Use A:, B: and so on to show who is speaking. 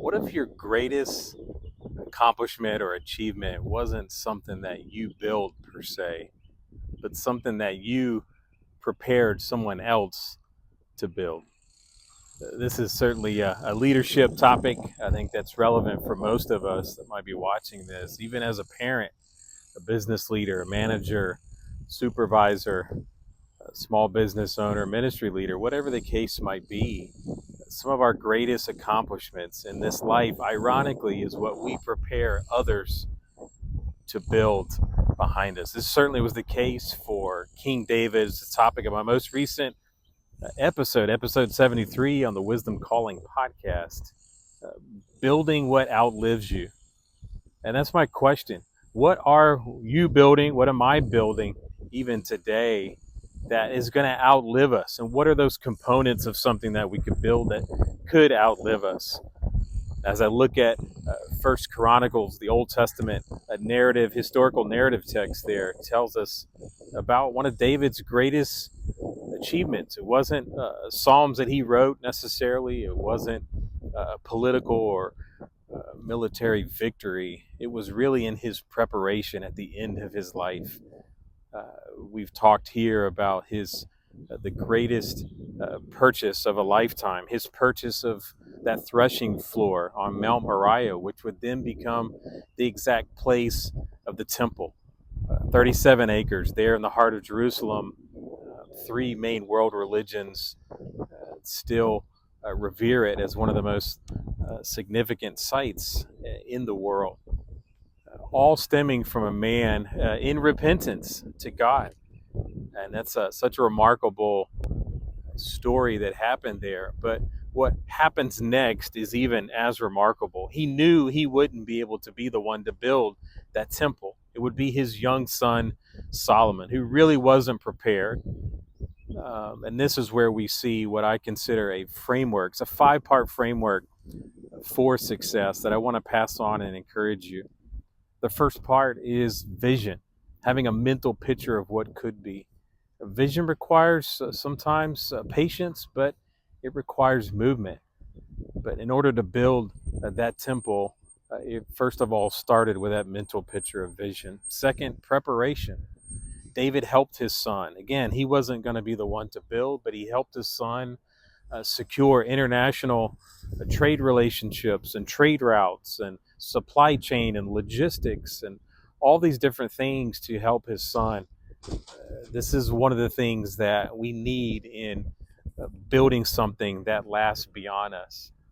A: What if your greatest accomplishment or achievement wasn't something that you built per se, but something that you prepared someone else to build? This is certainly a leadership topic. I think that's relevant for most of us that might be watching this, even as a parent, a business leader, a manager, supervisor, a small business owner, ministry leader, whatever the case might be. Some of our greatest accomplishments in this life, ironically, is what we prepare others to build behind us. This certainly was the case for King David. It's the topic of my most recent episode 73 on the Wisdom Calling podcast. Uh, Building what outlives you. And that's my question. What are you building? What am I building even today that is going to outlive us? And what are those components of something that we could build that could outlive us? As I look at First Chronicles, the Old Testament historical narrative text there tells us about one of David's greatest achievements. It wasn't Psalms that he wrote necessarily. It wasn't political or military victory. It was really in his preparation at the end of his life. We've talked here about his the greatest purchase of a lifetime, his purchase of that threshing floor on Mount Moriah, which would then become the exact place of the temple. 37 acres there in the heart of Jerusalem. Three main world religions still revere it as one of the most significant sites in the world, all stemming from a man in repentance to God. And that's such a remarkable story that happened there. But what happens next is even as remarkable. He knew he wouldn't be able to be the one to build that temple. It would be his young son, Solomon, who really wasn't prepared. And this is where we see what I consider a framework. It's a 5-part framework for success that I want to pass on and encourage you. The first part is vision, having a mental picture of what could be. Vision requires sometimes patience, but it requires movement. But in order to build that temple, it first of all started with that mental picture of vision. Second, preparation. David helped his son. Again, he wasn't going to be the one to build, but he helped his son secure international trade relationships and trade routes and supply chain and logistics and all these different things to help his son. This is one of the things that we need in building something that lasts beyond us.